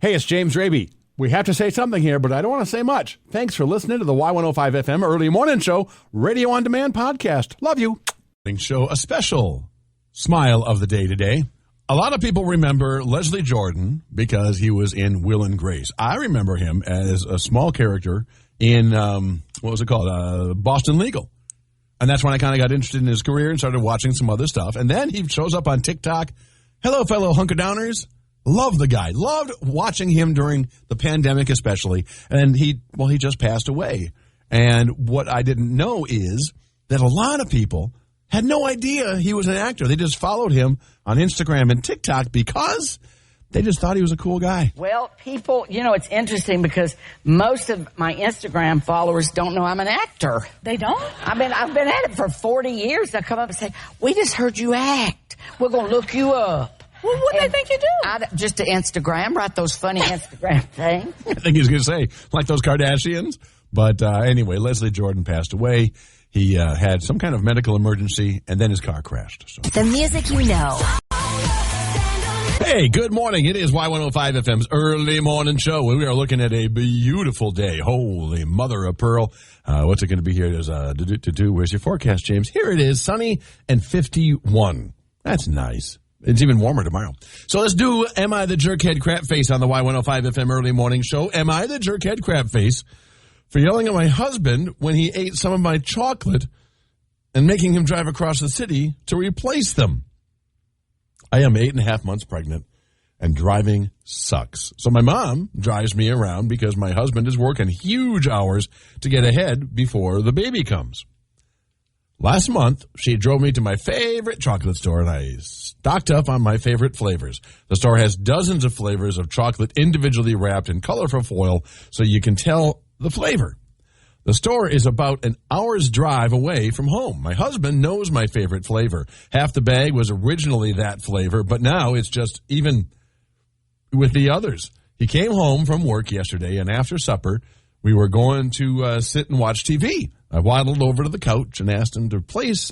Hey, it's James Raby. We have to say something here, but I don't want to say much. Thanks for listening to the Y105 FM Early Morning Show, Radio On Demand podcast. Love you. Show a special smile of the day today. A lot of people remember Leslie Jordan because he was in Will and Grace. I remember him as a small character in, what was it called? Boston Legal. And that's when I kind of got interested in his career and started watching some other stuff. And then he shows up on TikTok. Hello, fellow hunker-downers. Love the guy. Loved watching him during the pandemic especially. And he just passed away. And what I didn't know is that a lot of people had no idea he was an actor. They just followed him on Instagram and TikTok because they just thought he was a cool guy. Well, people, it's interesting because most of my Instagram followers don't know I'm an actor. They don't? I've been at it for 40 years. They'll come up and say, we just heard you act. We're going to look you up. Well, what do they think you do? Just to Instagram, write those funny Instagram things. I think he's going to say, like those Kardashians. But anyway, Leslie Jordan passed away. He had some kind of medical emergency, and then his car crashed. So. The music you know. Hey, good morning. It is Y105 FM's Early Morning Show. We are looking at a beautiful day. Holy mother of pearl. What's it going to be here? There's Where's your forecast, James? Here it is, sunny and 51. That's nice. It's even warmer tomorrow. So let's do Am I the Jerkhead Crap Face on the Y105 FM Early Morning Show. Am I the Jerkhead Crap Face for yelling at my husband when he ate some of my chocolate and making him drive across the city to replace them? I am 8.5 months pregnant, and driving sucks. So my mom drives me around because my husband is working huge hours to get ahead before the baby comes. Last month, she drove me to my favorite chocolate store, and I stocked up on my favorite flavors. The store has dozens of flavors of chocolate individually wrapped in colorful foil so you can tell the flavor. The store is about an hour's drive away from home. My husband knows my favorite flavor. Half the bag was originally that flavor, but now it's just even with the others. He came home from work yesterday, and after supper, we were going to sit and watch TV. I waddled over to the couch and asked him to please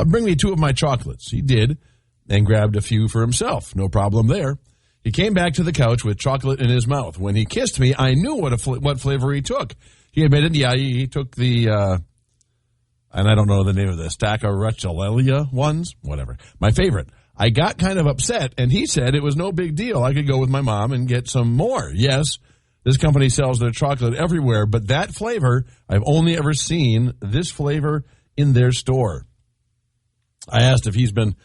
bring me 2 of my chocolates. He did, and grabbed a few for himself. No problem there. He came back to the couch with chocolate in his mouth. When he kissed me, I knew what flavor he took. He admitted, he took the, and I don't know the name of the Staccareccia ones, whatever. My favorite. I got kind of upset, and he said it was no big deal. I could go with my mom and get some more. Yes, this company sells their chocolate everywhere, but that flavor, I've only ever seen this flavor in their store. I asked if he's been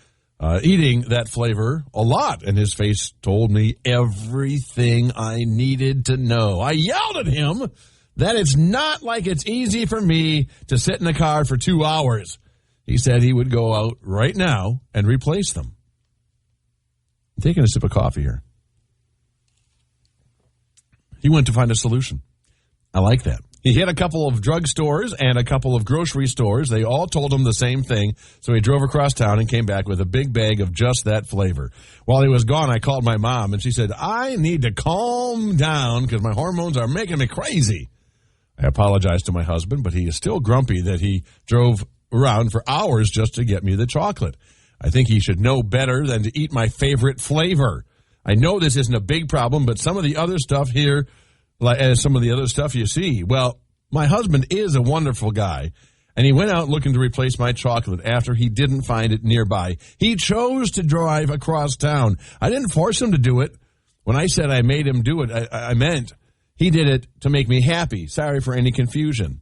eating that flavor a lot, and his face told me everything I needed to know. I yelled at him that it's not like it's easy for me to sit in the car for 2 hours. He said he would go out right now and replace them. I'm taking a sip of coffee here. He went to find a solution. I like that. He hit a couple of drugstores and a couple of grocery stores. They all told him the same thing, so he drove across town and came back with a big bag of just that flavor. While he was gone, I called my mom, and she said, I need to calm down because my hormones are making me crazy. I apologized to my husband, but he is still grumpy that he drove around for hours just to get me the chocolate. I think he should know better than to eat my favorite flavor. I know this isn't a big problem, but some of the other stuff here, like some of the other stuff you see, well, my husband is a wonderful guy, and he went out looking to replace my chocolate after he didn't find it nearby. He chose to drive across town. I didn't force him to do it. When I said I made him do it, I meant he did it to make me happy. Sorry for any confusion.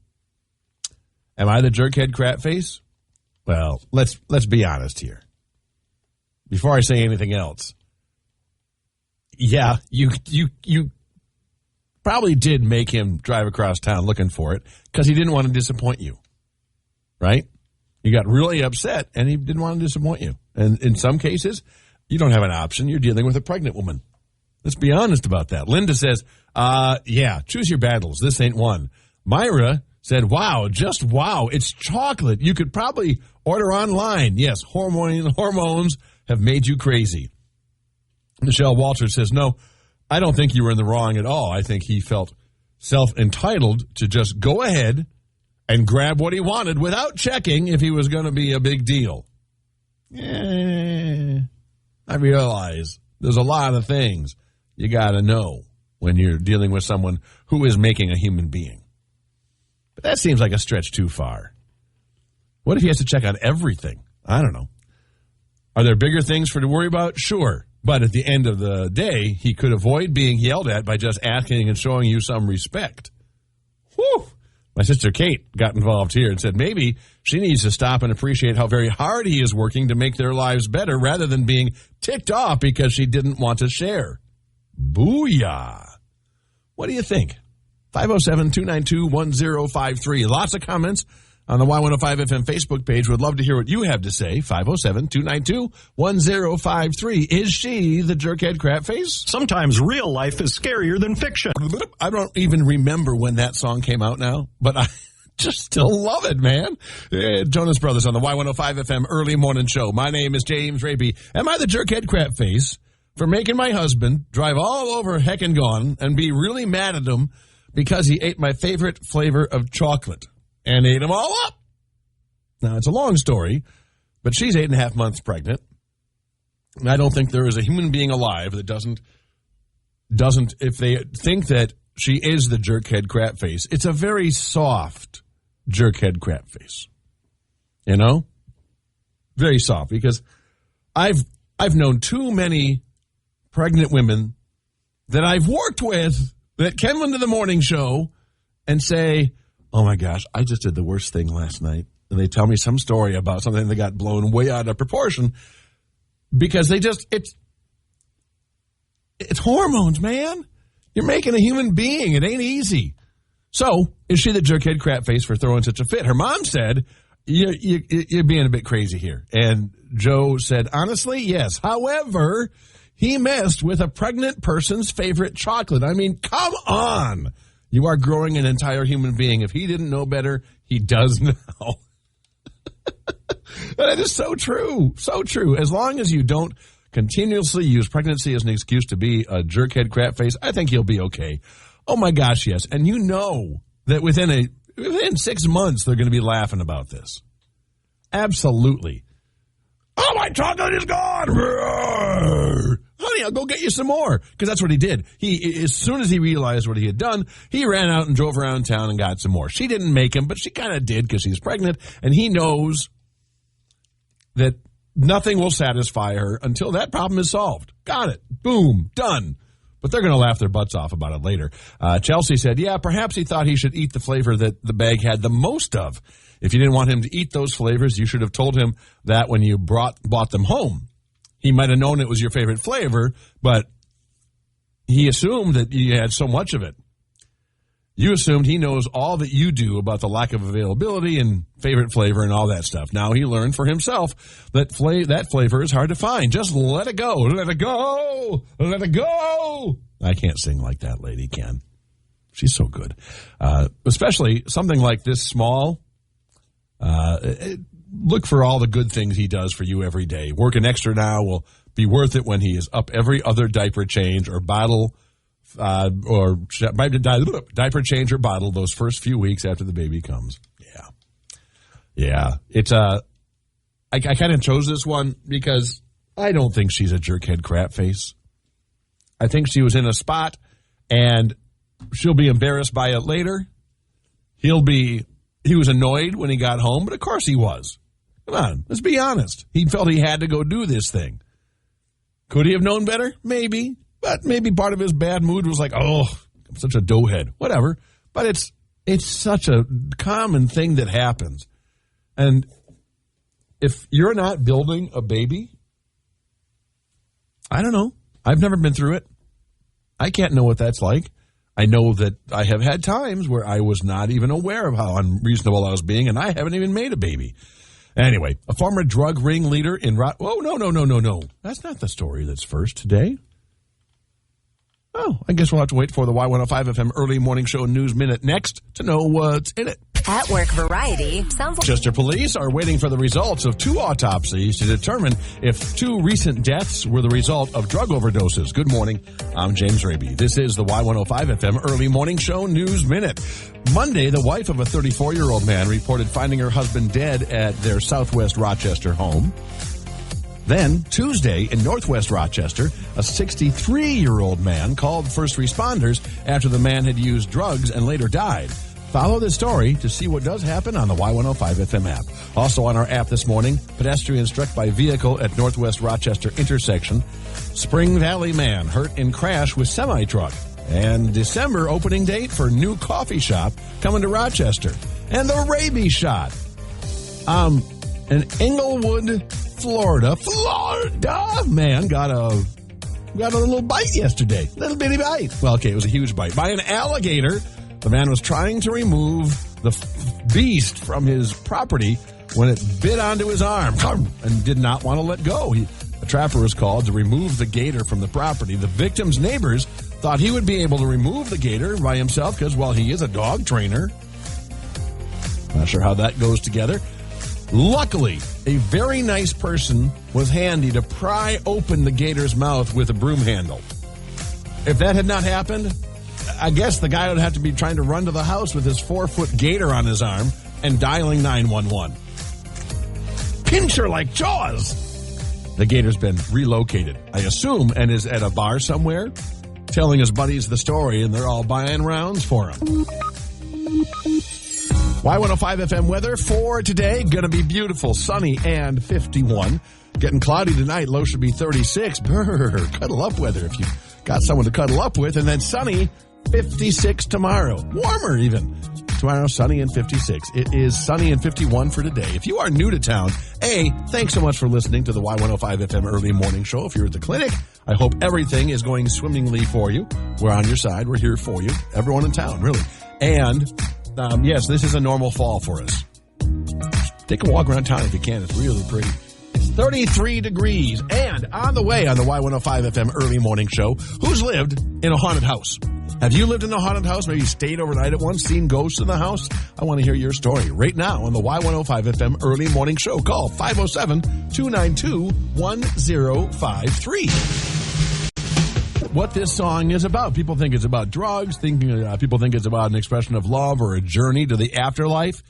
Am I the jerkhead crap face? Well, let's be honest here. Before I say anything else, yeah, you probably did make him drive across town looking for it because he didn't want to disappoint you, right? You got really upset, and he didn't want to disappoint you. And in some cases, you don't have an option. You're dealing with a pregnant woman. Let's be honest about that. Linda says, yeah, choose your battles. This ain't one. Myra said, wow, just wow. It's chocolate. You could probably order online. Yes, hormones have made you crazy. Michelle Walters says, no, I don't think you were in the wrong at all. I think he felt self-entitled to just go ahead and grab what he wanted without checking if he was going to be a big deal. I realize there's a lot of things you got to know when you're dealing with someone who is making a human being. But that seems like a stretch too far. What if he has to check on everything? I don't know. Are there bigger things to worry about? Sure. But at the end of the day, he could avoid being yelled at by just asking and showing you some respect. Whew. My sister Kate got involved here and said maybe she needs to stop and appreciate how very hard he is working to make their lives better rather than being ticked off because she didn't want to share. Booyah. What do you think? 507-292-1053. Lots of comments on the Y105 FM Facebook page. Would love to hear what you have to say. 507-292-1053. Is she the jerkhead crap face? Sometimes real life is scarier than fiction. I don't even remember when that song came out now, but I just still love it, man. Jonas Brothers on the Y105 FM early morning show. My name is James Raby. Am I the jerkhead crap face for making my husband drive all over heck and gone and be really mad at him because he ate my favorite flavor of chocolate? And ate them all up. Now, it's a long story, but she's 8.5 months pregnant. And I don't think there is a human being alive that doesn't, if they think that she is the jerkhead crap face, it's a very soft jerkhead crap face. You know? Very soft, because I've known too many pregnant women that I've worked with that come into the morning show and say, oh my gosh, I just did the worst thing last night. And they tell me some story about something that got blown way out of proportion because it's hormones, man. You're making a human being. It ain't easy. So, is she the jerkhead crap face for throwing such a fit? Her mom said, you're being a bit crazy here. And Joe said, honestly, yes. However, he messed with a pregnant person's favorite chocolate. I mean, come on. You are growing an entire human being. If he didn't know better, he does now. That is so true. So true. As long as you don't continuously use pregnancy as an excuse to be a jerkhead crap face, I think you'll be okay. Oh my gosh, yes. And you know that within 6 months, they're going to be laughing about this. Absolutely. Oh, my chocolate is gone. Honey, I'll go get you some more. Because that's what he did. As soon as he realized what he had done, he ran out and drove around town and got some more. She didn't make him, but she kind of did because she's pregnant. And he knows that nothing will satisfy her until that problem is solved. Got it. Boom. Done. But they're going to laugh their butts off about it later. Chelsea said, yeah, perhaps he thought he should eat the flavor that the bag had the most of. If you didn't want him to eat those flavors, you should have told him that when you bought them home. He might have known it was your favorite flavor, but he assumed that you had so much of it. You assumed he knows all that you do about the lack of availability and favorite flavor and all that stuff. Now he learned for himself that that flavor is hard to find. Just let it go. Let it go. Let it go. I can't sing like that lady can. She's so good. Especially something like this small. Look for all the good things he does for you every day. Working extra now will be worth it when he is up every other diaper change or bottle diaper change or bottle those first few weeks after the baby comes. Yeah. It's I kind of chose this one because I don't think she's a jerkhead crap face. I think she was in a spot and she'll be embarrassed by it later. He was annoyed when he got home, but of course he was. Come on, let's be honest. He felt he had to go do this thing. Could he have known better? Maybe. But maybe part of his bad mood was like, oh, I'm such a doughhead. Whatever. But it's such a common thing that happens. And if you're not building a baby, I don't know. I've never been through it. I can't know what that's like. I know that I have had times where I was not even aware of how unreasonable I was being, and I haven't even made a baby. Anyway, a former drug ring leader in Oh, no. That's not the story that's first today. Oh, I guess we'll have to wait for the Y105 FM early morning show news minute next to know what's in it. At Work Variety sounds like Chester police are waiting for the results of 2 autopsies to determine if 2 recent deaths were the result of drug overdoses. Good morning. I'm James Raby. This is the Y105 FM early morning show news minute. Monday, the wife of a 34-year-old man reported finding her husband dead at their southwest Rochester home. Then, Tuesday in Northwest Rochester, a 63-year-old man called first responders after the man had used drugs and later died. Follow this story to see what does happen on the Y105 FM app. Also on our app this morning, pedestrian struck by vehicle at Northwest Rochester intersection. Spring Valley man hurt in crash with semi-truck. And December opening date for new coffee shop coming to Rochester. And the rabies shot. In Englewood, Florida man got a little bite yesterday. Little bitty bite. Well, okay, it was a huge bite. By an alligator. The man was trying to remove the beast from his property when it bit onto his arm and did not want to let go. A trapper was called to remove the gator from the property. The victim's neighbors thought he would be able to remove the gator by himself because, well, he is a dog trainer. Not sure how that goes together. Luckily, a very nice person was handy to pry open the gator's mouth with a broom handle. If that had not happened, I guess the guy would have to be trying to run to the house with his 4-foot gator on his arm and dialing 911. Pincher like Jaws. The gator's been relocated, I assume, and is at a bar somewhere, telling his buddies the story, and they're all buying rounds for him. Y105 FM weather for today, gonna be beautiful, sunny and 51. Getting cloudy tonight, low should be 36. Brr, cuddle up weather if you got someone to cuddle up with, and then sunny, 56 tomorrow. Warmer even. Tomorrow, sunny and 56. It is sunny and 51 for today. If you are new to town, thanks so much for listening to the Y105 FM early morning show. If you're at the clinic, I hope everything is going swimmingly for you. We're on your side. We're here for you. Everyone in town, really. And, yes, this is a normal fall for us. Take a walk around town if you can. It's really pretty. It's 33 degrees. And on the way on the Y105 FM early morning show, who's lived in a haunted house? Have you lived in a haunted house? Maybe stayed overnight at one, seen ghosts in the house? I want to hear your story right now on the Y105 FM early morning show. Call 507-292-1053. What this song is about. People think it's about drugs. People think it's about an expression of love or a journey to the afterlife.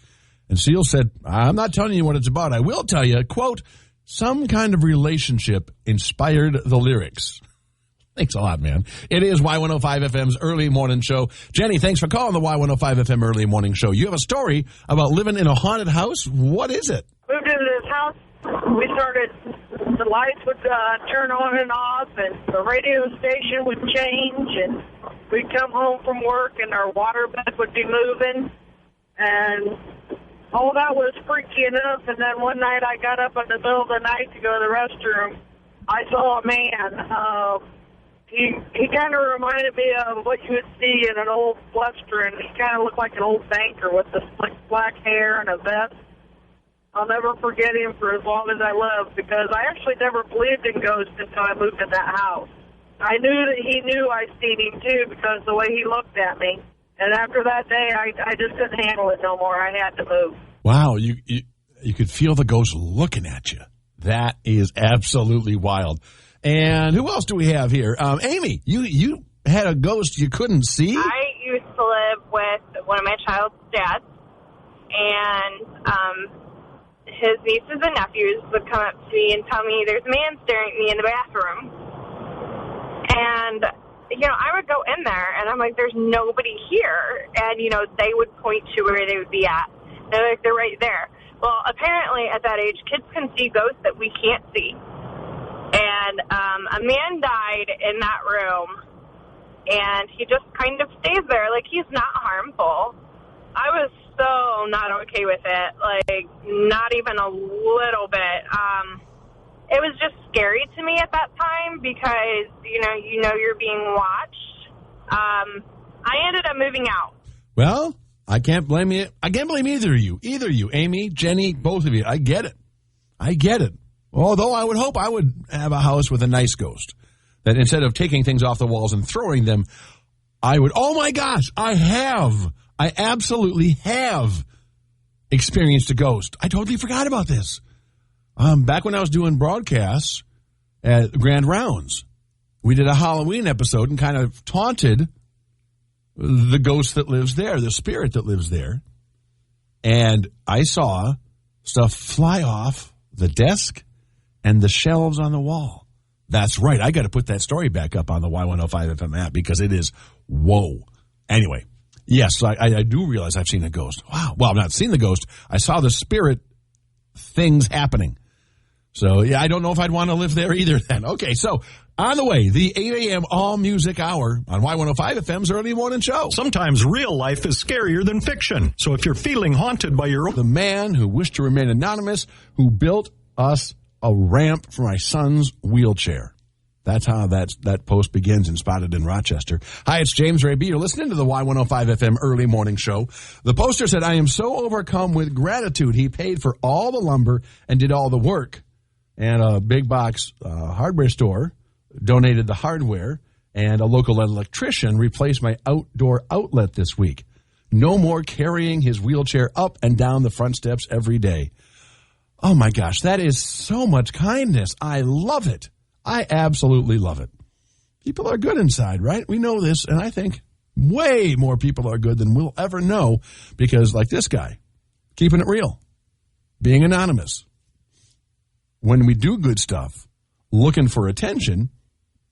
And Seal said, I'm not telling you what it's about. I will tell you, quote, some kind of relationship inspired the lyrics. Thanks a lot, man. It is Y105 FM's early morning show. Jenny, thanks for calling the Y105 FM early morning show. You have a story about living in a haunted house. What is it? Moved into this house. We started, the lights would turn on and off, and the radio station would change, and we'd come home from work, and our water bed would be moving, and all that was freaky enough. And then one night I got up in the middle of the night to go to the restroom. I saw a man. He kind of reminded me of what you would see in an old Western. He kind of looked like an old banker with the slick black hair and a vest. I'll never forget him for as long as I live, because I actually never believed in ghosts until I moved in that house. I knew that he knew I seen him, too, because the way he looked at me. And after that day, I just couldn't handle it no more. I had to move. Wow, you could feel the ghost looking at you. That is absolutely wild. And who else do we have here? Amy, you had a ghost you couldn't see? I used to live with one of my child's dads, and his nieces and nephews would come up to me and tell me there's a man staring at me in the bathroom. And, I would go in there, and I'm like, there's nobody here. And, they would point to where they would be at. They're like, they're right there. Well, apparently at that age, kids can see ghosts that we can't see. And a man died in that room, and he just kind of stays there. Like, he's not harmful. I was so not okay with it, like, not even a little bit. It was just scary to me at that time because, you're being watched. I ended up moving out. Well, I can't blame you. I can't blame either of you. Amy, Jenny, both of you. I get it. Although I would hope I would have a house with a nice ghost. That instead of taking things off the walls and throwing them, I would, oh my gosh, I absolutely have experienced a ghost. I totally forgot about this. Back when I was doing broadcasts at Grand Rounds, we did a Halloween episode and kind of taunted the ghost that lives there, the spirit that lives there. And I saw stuff fly off the desk and the shelves on the wall. That's right. I got to put that story back up on the Y105 FM app because it is whoa. Anyway, yes, I do realize I've seen a ghost. Wow. Well, I've not seen the ghost. I saw the spirit things happening. So, yeah, I don't know if I'd want to live there either then. Okay, so on the way, the 8 a.m. All Music Hour on Y105 FM's Early Morning Show. Sometimes real life is scarier than fiction. So if you're feeling haunted by your own... The man who wished to remain anonymous who built us a ramp for my son's wheelchair. That's how that post begins and Spotted in Rochester. Hi, it's James Ray B. You're listening to the Y105 FM Early Morning Show. The poster said, I am so overcome with gratitude. He paid for all the lumber and did all the work. And a big box hardware store donated the hardware, and a local electrician replaced my outdoor outlet this week. No more carrying his wheelchair up and down the front steps every day. Oh, my gosh, that is so much kindness. I love it. I absolutely love it. People are good inside, right? We know this, and I think way more people are good than we'll ever know because, like this guy, keeping it real, being anonymous. When we do good stuff, looking for attention,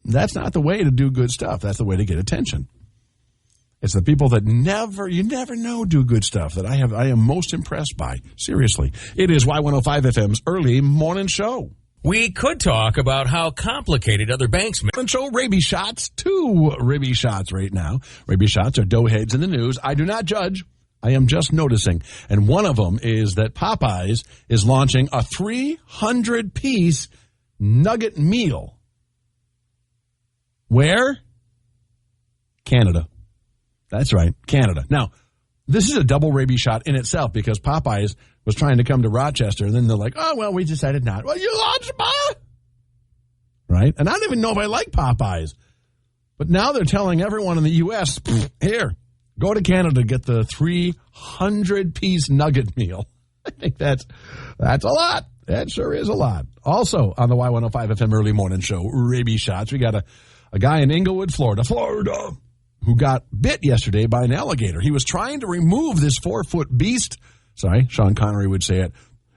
that's not the way to do good stuff. That's the way to get attention. It's the people that you never know do good stuff that I am most impressed by. Seriously. It is Y105 FM's Early Morning Show. We could talk about how complicated other banks make. Show rabies shots, 2 rabies shots right now. Rabies shots are dough heads in the news. I do not judge. I am just noticing. And one of them is that Popeyes is launching a 300-piece nugget meal. Where? Canada. That's right, Canada. Now, this is a double rabies shot in itself because Popeyes was trying to come to Rochester, and then they're like, oh, well, we decided not. Well, you launched Popeyes. Right? And I don't even know if I like Popeyes. But now they're telling everyone in the U.S., here, go to Canada to get the 300-piece nugget meal. I think that's a lot. That sure is a lot. Also on the Y105 FM Early Morning Show, rabies shots. We got a guy in Inglewood, Florida, who got bit yesterday by an alligator. He was trying to remove this 4-foot beast. Sorry, Sean Connery would say it.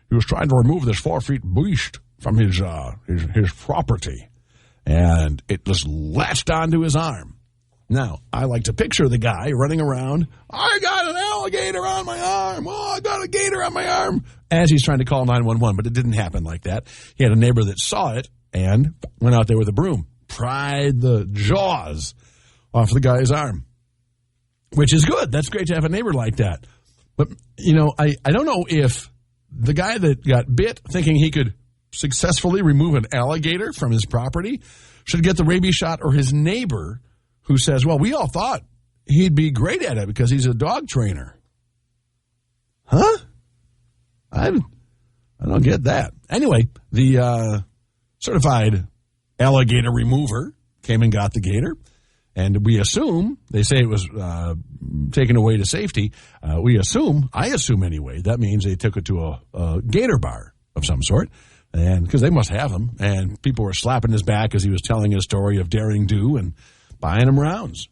He was trying to remove this 4-foot beast from his property, and it just latched onto his arm. Now, I like to picture the guy running around, I got an alligator on my arm, oh, I got a gator on my arm, as he's trying to call 911, but it didn't happen like that. He had a neighbor that saw it and went out there with a broom, pried the jaws off the guy's arm, which is good. That's great to have a neighbor like that. But, I don't know if the guy that got bit thinking he could successfully remove an alligator from his property should get the rabies shot, or his neighbor who says, well, we all thought he'd be great at it because he's a dog trainer. Huh? I don't get that. Anyway, the certified alligator remover came and got the gator, and we assume, they say it was taken away to safety. I assume anyway, that means they took it to a gator bar of some sort, and because they must have him, and people were slapping his back as he was telling his story of daring do and buying him rounds.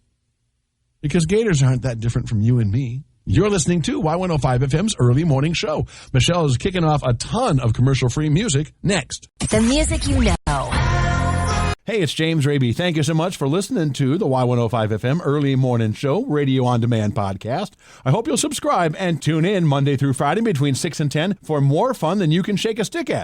Because gators aren't that different from you and me. You're listening to Y105 FM's Early Morning Show. Michelle is kicking off a ton of commercial-free music next. The music you know. Hey, it's James Raby. Thank you so much for listening to the Y105 FM Early Morning Show Radio On Demand podcast. I hope you'll subscribe and tune in Monday through Friday between 6 and 10 for more fun than you can shake a stick at.